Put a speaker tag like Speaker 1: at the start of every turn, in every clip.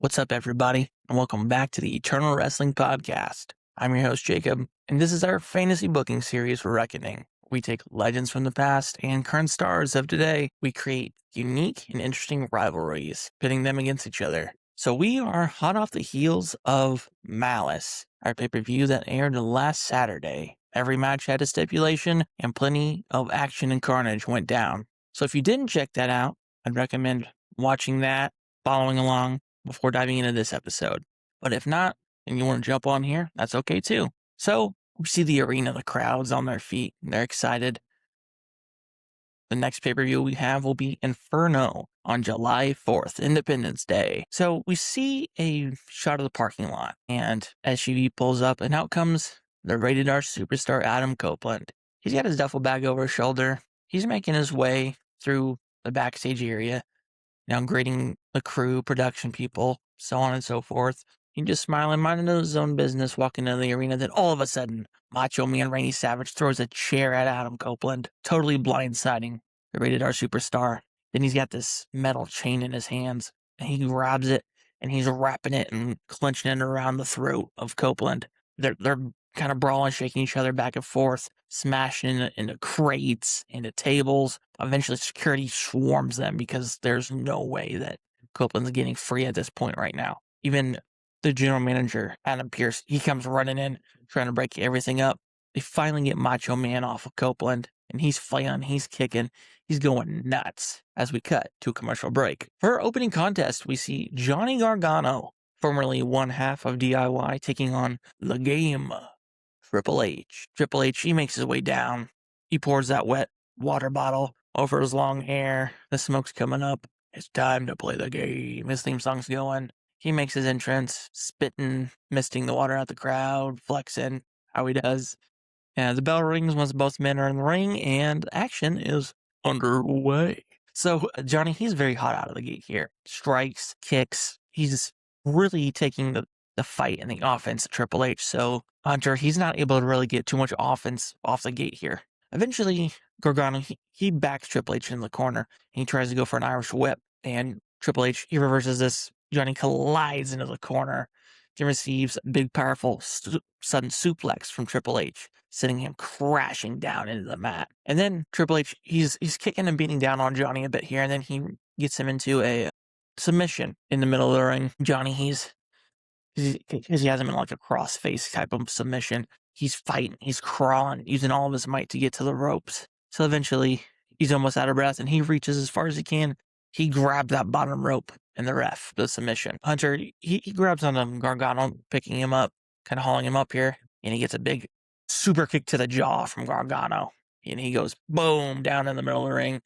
Speaker 1: What's up, everybody, and welcome back to the Eternal Wrestling Podcast. I'm your host, Jacob, and this is our fantasy booking series for Reckoning. We take legends from the past and current stars of today. We create unique and interesting rivalries, pitting them against each other. So we are hot off the heels of Malice, our pay-per-view that aired last Saturday. Every match had a stipulation, and plenty of action and carnage went down. So if you didn't check that out, I'd recommend watching that, following along, before diving into this episode. But if not, and you want to jump on here, that's okay too. So we see the arena, the crowd's on their feet, they're excited. The next pay-per-view we have will be Inferno on July 4th, Independence Day. So we see a shot of the parking lot, and SUV pulls up, and out comes the rated R superstar Adam Copeland. He's got his duffel bag over his shoulder. He's making his way through the backstage area, now greeting the crew, production people, so on and so forth. He just smiling, minding his own business, walking into the arena. Then all of a sudden, Macho Man Randy Savage throws a chair at Adam Copeland, totally blindsiding the rated R superstar. Then he's got this metal chain in his hands, and he grabs it, and he's wrapping it and clenching it around the throat of Copeland. They're kind of brawling, shaking each other back and forth, smashing into crates, into tables. Eventually, security swarms them because there's no way that Copeland's getting free at this point right now. Even the general manager, Adam Pearce, he comes running in, trying to break everything up. They finally get Macho Man off of Copeland, and he's fighting, he's kicking, he's going nuts as we cut to a commercial break. For our opening contest, we see Johnny Gargano, formerly one half of DIY, taking on The Game, Triple H. Triple H, he makes his way down. He pours that wet water bottle over his long hair. The smoke's coming up. It's time to play the game. His theme song's going. He makes his entrance, spitting, misting the water out the crowd, flexing how he does. And the bell rings once both men are in the ring, and action is underway. So Johnny, he's very hot out of the gate here. Strikes, kicks. He's really taking the fight and the offense at Triple H. So Hunter, he's not able to really get too much offense off the gate here. Eventually, Gargano, he backs Triple H in the corner. He tries to go for an Irish whip, and Triple H, he reverses this. Johnny collides into the corner. He receives a big, powerful, sudden suplex from Triple H, sending him crashing down into the mat. And then Triple H, he's kicking and beating down on Johnny a bit here, and then he gets him into a submission in the middle of the ring. Johnny, he has him in like a cross-face type of submission. He's fighting, he's crawling, using all of his might to get to the ropes. So eventually, he's almost out of breath, and he reaches as far as he can. He grabs that bottom rope, and the ref, the submission. Hunter, he grabs onto Gargano, picking him up, kind of hauling him up here, and he gets a big super kick to the jaw from Gargano. And he goes boom down in the middle of the ring.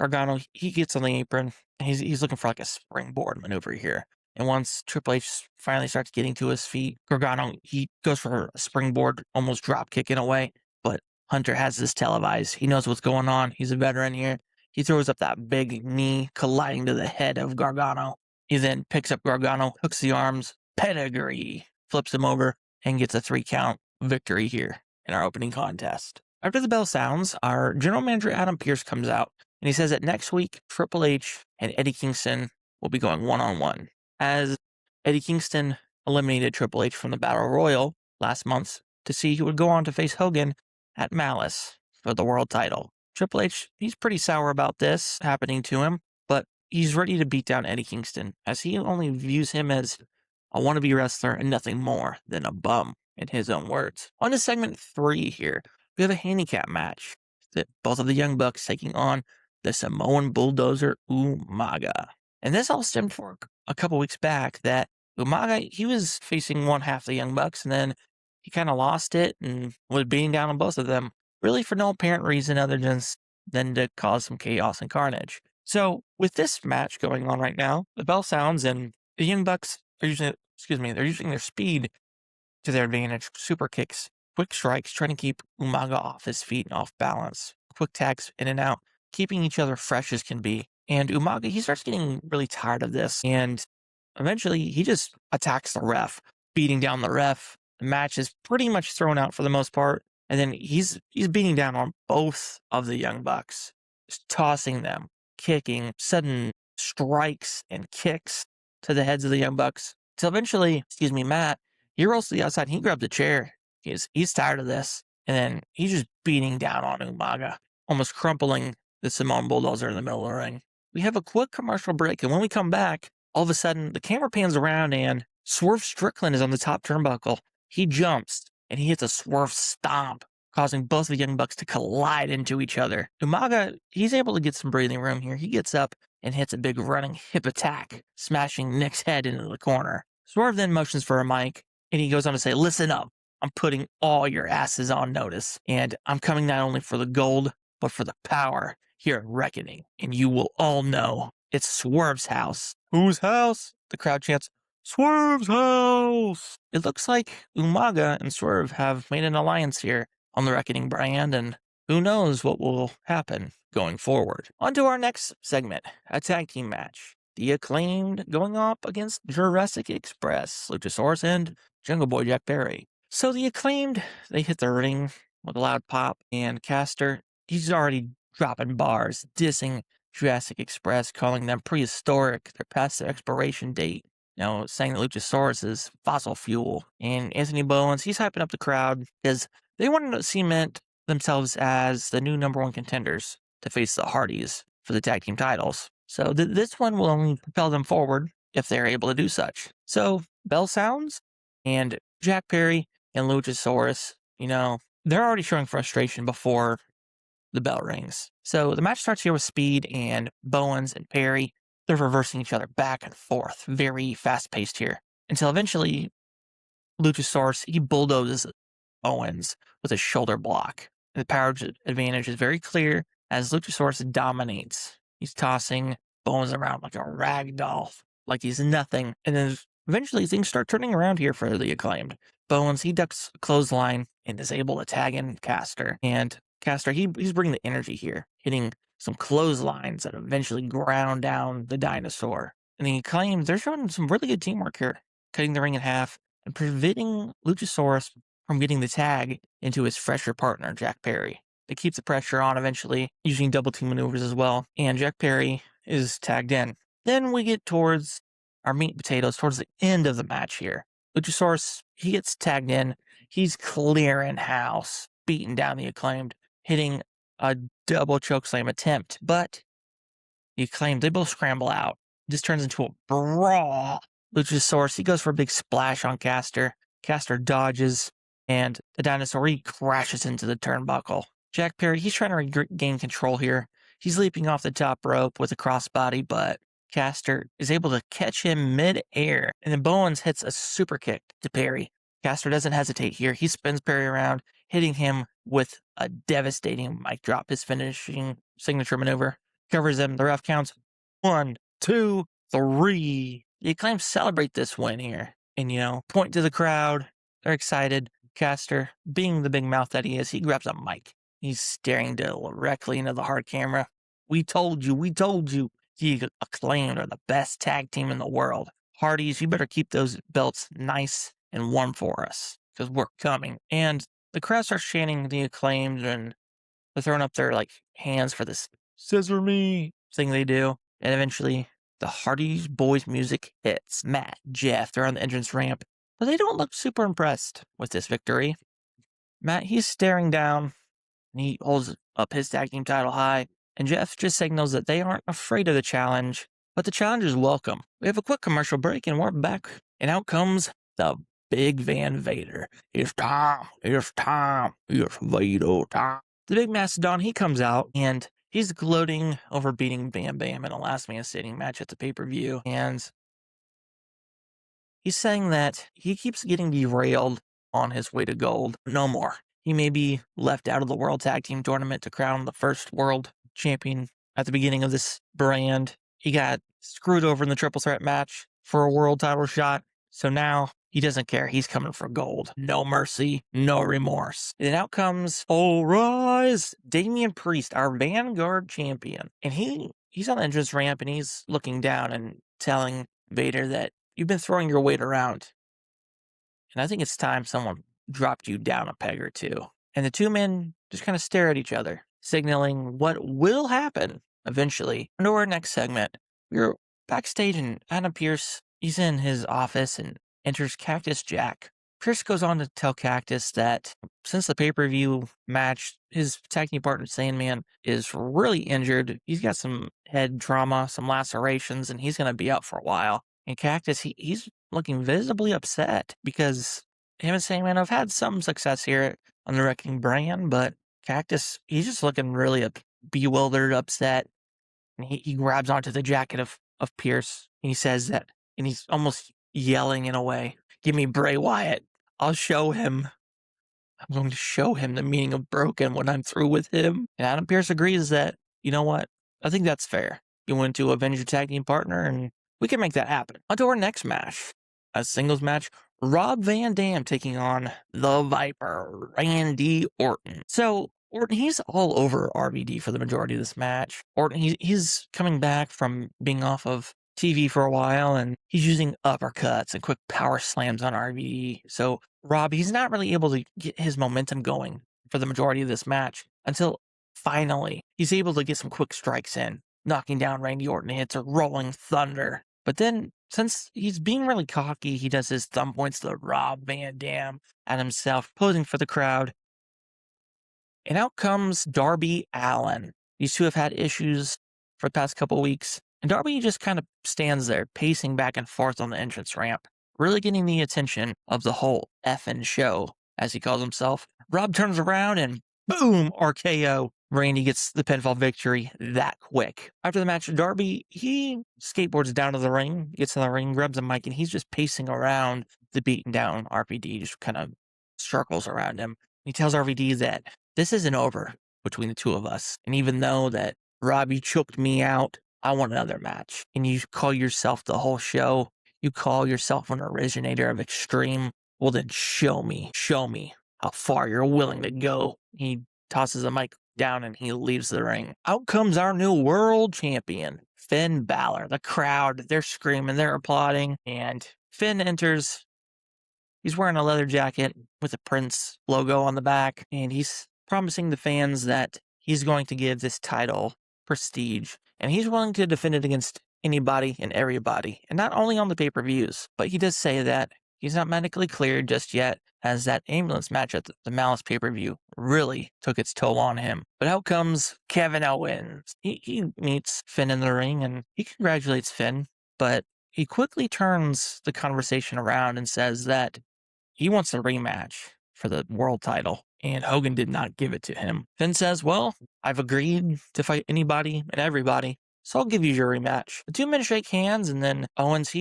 Speaker 1: Gargano, he gets on the apron. He's looking for like a springboard maneuver here. And once Triple H finally starts getting to his feet, Gargano, he goes for a springboard, almost drop kicking away. But Hunter has this televised. He knows what's going on. He's a veteran here. He throws up that big knee, colliding to the head of Gargano. He then picks up Gargano, hooks the arms, pedigree, flips him over, and gets a 3-count victory here in our opening contest. After the bell sounds, our general manager Adam Pearce comes out, and he says that next week, Triple H and Eddie Kingston will be going one-on-one. As Eddie Kingston eliminated Triple H from the Battle Royal last month to see who would go on to face Hogan at Malice for the world title. Triple H, he's pretty sour about this happening to him, but he's ready to beat down Eddie Kingston, as he only views him as a wannabe wrestler and nothing more than a bum, in his own words. On to segment 3 here, we have a handicap match. Both of the Young Bucks taking on the Samoan Bulldozer Umaga. And this all stemmed from a couple weeks back that Umaga, he was facing one half the Young Bucks, and then he kind of lost it and was beating down on both of them, really for no apparent reason other than to cause some chaos and carnage. So with this match going on right now, the bell sounds and the Young Bucks are using their speed to their advantage. Super kicks, quick strikes, trying to keep Umaga off his feet and off balance. Quick tags in and out, keeping each other fresh as can be. And Umaga, he starts getting really tired of this, and eventually he just attacks the ref, beating down the ref. The match is pretty much thrown out for the most part, and then he's beating down on both of the Young Bucks, just tossing them, kicking, sudden strikes and kicks. to the heads of the Young Bucks. Till eventually, Matt, he rolls to the outside and he grabs a chair. He's tired of this. And then he's just beating down on Umaga, almost crumpling the Simone Bulldozer in the middle of the ring. We have a quick commercial break, and when we come back, all of a sudden, the camera pans around and Swerve Strickland is on the top turnbuckle. He jumps, and he hits a swerve stomp, causing both of the Young Bucks to collide into each other. Umaga, he's able to get some breathing room here. He gets up and hits a big running hip attack, smashing Nick's head into the corner. Swerve then motions for a mic, and he goes on to say, "Listen up. I'm putting all your asses on notice, and I'm coming not only for the gold, but for the power here at Reckoning, and you will all know it's Swerve's house." "Whose house?" the crowd chants. "Swerve's house!" It looks like Umaga and Swerve have made an alliance here on the Reckoning brand, and who knows what will happen going forward. On to our next segment, a tag team match. The Acclaimed going up against Jurassic Express, Luchasaurus and Jungle Boy Jack Perry. So the Acclaimed, they hit the ring with a loud pop, and Caster, he's already dropping bars, dissing Jurassic Express, calling them prehistoric, they're past their expiration date, saying that Luchasaurus is fossil fuel. And Anthony Bowens, he's hyping up the crowd because they wanted to cement themselves as the new number one contenders to face the Hardys for the tag team titles. So this one will only propel them forward if they're able to do such. So bell sounds, and Jack Perry and Luchasaurus, they're already showing frustration before the bell rings. So the match starts here with Speed and Bowens and Perry. They're reversing each other back and forth, very fast-paced here, until eventually Luchasaurus, he bulldozes Bowens with a shoulder block. The power advantage is very clear as Luchasaurus dominates. He's tossing Bowens around like a rag doll, like he's nothing. And then eventually things start turning around here for the Acclaimed. Bowens, he ducks a clothesline and is able to tag in Caster. And Caster, he's bringing the energy here, hitting some clotheslines that eventually ground down the dinosaur. And the Acclaimed, they're showing some really good teamwork here, cutting the ring in half and preventing Luchasaurus from getting the tag into his fresher partner, Jack Perry. They keep the pressure on eventually, using double team maneuvers as well, and Jack Perry is tagged in. Then we get towards our meat and potatoes, towards the end of the match here. Luchasaurus, he gets tagged in. He's clearing house, beating down the Acclaimed, hitting a double chokeslam attempt, but the Acclaimed, they both scramble out. This turns into a brawl. Luchasaurus, he goes for a big splash on Caster. Caster dodges, and the dinosaur, he crashes into the turnbuckle. Jack Perry, he's trying to regain control here. He's leaping off the top rope with a crossbody, but Caster is able to catch him mid-air, and then Bowens hits a super kick to Perry. Caster doesn't hesitate here. He spins Perry around, hitting him with a devastating mic drop, his finishing signature maneuver. Covers him. The ref counts 1, 2, 3. The Acclaimed celebrate this win here and, point to the crowd. They're excited. Caster, being the big mouth that he is, he grabs a mic. He's staring directly into the hard camera. We told you. The Acclaimed are the best tag team in the world. Hardys, you better keep those belts nice and warm for us, because we're coming. And the crowd starts chanting the Acclaimed, and they're throwing up their hands for this "scissor me" thing they do. And eventually, the Hardys boys music hits. Matt, Jeff, they're on the entrance ramp, but they don't look super impressed with this victory. Matt, he's staring down, and he holds up his tag team title high, and Jeff just signals that they aren't afraid of the challenge, but the challenge is welcome. We have a quick commercial break, and we're back, and out comes the Big Van Vader. It's time, it's Vader time. The big Mastodon, he comes out, and he's gloating over beating Bam Bam in a last man standing match at the pay-per-view, and he's saying that he keeps getting derailed on his way to gold. No more. He may be left out of the World Tag Team Tournament to crown the first world champion at the beginning of this brand. He got screwed over in the triple threat match for a world title shot, so now he doesn't care. He's coming for gold. No mercy, no remorse. And out comes All Rise, Damian Priest, our Vanguard champion. And he's on the entrance ramp, and he's looking down and telling Vader that you've been throwing your weight around, and I think it's time someone dropped you down a peg or two. And the two men just kind of stare at each other, signaling what will happen eventually. Into our next segment, we're backstage, and Adam Pearce, He's in his office and enters Cactus Jack. Chris goes on to tell Cactus that since the pay-per-view match, his tag team partner Sandman is really injured. He's got some head trauma, some lacerations, and he's going to be out for a while. And Cactus, he's looking visibly upset because him and Sandman have had some success here on the Wrecking brand, but Cactus, he's just looking really bewildered, upset. And he grabs onto the jacket of Pierce and he says that, and he's almost yelling in a way, "Give me Bray Wyatt. I'll show him. I'm going to show him the meaning of broken when I'm through with him." And Adam Pierce agrees that, you know what? I think that's fair. You want to avenge your tag team partner, and we can make that happen. On to our next match. A singles match. Rob Van Dam taking on the Viper, Randy Orton. So, Orton, he's all over RVD for the majority of this match. Orton, he's coming back from being off of TV for a while, and he's using uppercuts and quick power slams on RVD. So Rob, he's not really able to get his momentum going for the majority of this match until finally he's able to get some quick strikes in, knocking down Randy Orton. Hits a rolling thunder. But then, since he's being really cocky, he does his thumb points to Rob Van Dam at himself, posing for the crowd. And out comes Darby Allin. These two have had issues for the past couple weeks. And Darby just kind of stands there, pacing back and forth on the entrance ramp, really getting the attention of the whole effing show, as he calls himself. Rob turns around and boom, RKO. Randy gets the pinfall victory that quick. After the match, Darby, he skateboards down to the ring, gets in the ring, grabs a mic, and he's just pacing around the beaten down RVD, just kind of circles around him. He tells RVD that this isn't over between the two of us. And even though that Rob, you choked me out, I want another match. And you call yourself the whole show. You call yourself an originator of Extreme. Well, then show me how far you're willing to go. He tosses the mic down and he leaves the ring. Out comes our new world champion, Finn Balor. The crowd, they're screaming, they're applauding, and Finn enters. He's wearing a leather jacket with a Prince logo on the back, and he's promising the fans that he's going to give this title prestige, and he's willing to defend it against anybody and everybody, and not only on the pay-per-views, but he does say that he's not medically cleared just yet, as that ambulance match at the Malice pay-per-view really took its toll on him. But out comes Kevin Owens. He meets Finn in the ring, and he congratulates Finn, but he quickly turns the conversation around and says that he wants a rematch for the world title, and Hogan did not give it to him. Finn says, well, I've agreed to fight anybody and everybody, so I'll give you your rematch. The two men shake hands, and then Owens,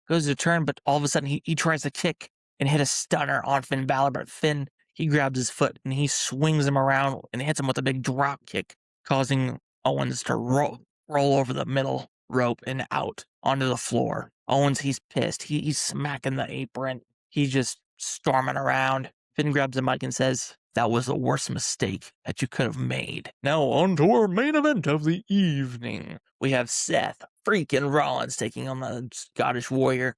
Speaker 1: goes to turn, but all of a sudden he tries to kick and hit a stunner on Finn Balor, but Finn, he grabs his foot and he swings him around and hits him with a big drop kick, causing Owens to roll over the middle rope and out onto the floor. Owens, he's pissed. He's smacking the apron. He's just storming around. Finn grabs the mic and says, that was the worst mistake that you could have made. Now on to our main event of the evening. We have Seth freaking Rollins taking on the Scottish Warrior,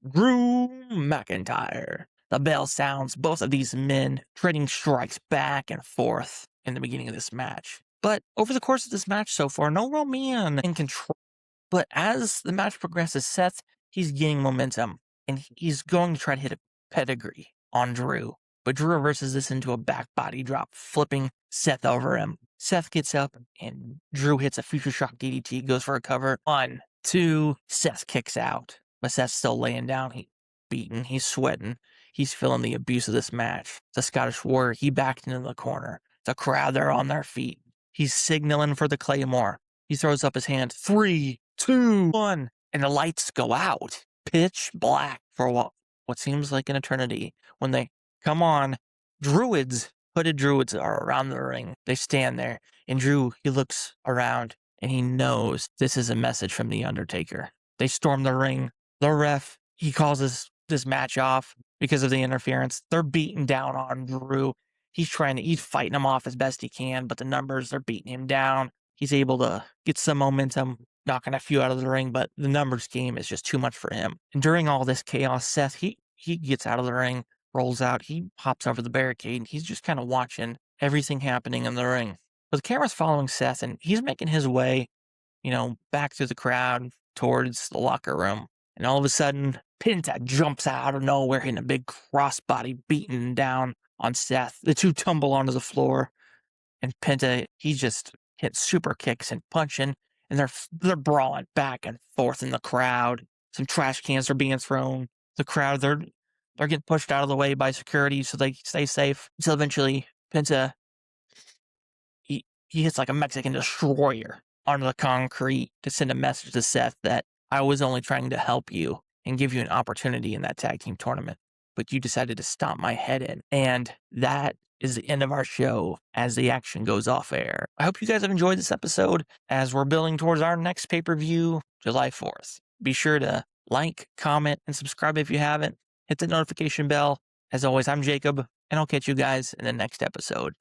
Speaker 1: Drew McIntyre. The bell sounds, both of these men trading strikes back and forth in the beginning of this match. But over the course of this match so far, no real man in control. But as the match progresses, Seth, he's gaining momentum, and he's going to try to hit a pedigree on Drew. But Drew reverses this into a back body drop, flipping Seth over him. Seth gets up, and Drew hits a Future Shock DDT, goes for a cover. 1, 2, Seth kicks out. But Seth's still laying down. He's beaten. He's sweating. He's feeling the abuse of this match. The Scottish Warrior, he backed into the corner. The crowd, they're on their feet. He's signaling for the Claymore. He throws up his hand. 3, 2, 1. And the lights go out. Pitch black for what seems like an eternity. When they come on, hooded druids are around the ring. They stand there, and Drew, he looks around, and he knows this is a message from The Undertaker. They storm the ring. The ref, he calls this match off because of the interference. They're beating down on Drew. He's fighting them off as best he can, but the numbers, they're beating him down. He's able to get some momentum, knocking a few out of the ring, but the numbers game is just too much for him. And during all this chaos, Seth, he gets out of the ring, rolls out, he hops over the barricade, and he's just kind of watching everything happening in the ring. But the camera's following Seth, and he's making his way, back through the crowd towards the locker room. And all of a sudden, Penta jumps out of nowhere hitting a big crossbody beating down on Seth. The two tumble onto the floor. And Penta, he just hits super kicks and punching. And they're brawling back and forth in the crowd. Some trash cans are being thrown. The crowd, they're getting pushed out of the way by security so they stay safe. Until eventually, Penta, he hits like a Mexican destroyer onto the concrete to send a message to Seth that I was only trying to help you and give you an opportunity in that tag team tournament, but you decided to stomp my head in. And that is the end of our show as the action goes off air. I hope you guys have enjoyed this episode as we're building towards our next pay-per-view, July 4th. Be sure to like, comment, and subscribe if you haven't. Hit the notification bell. As always, I'm Jacob, and I'll catch you guys in the next episode.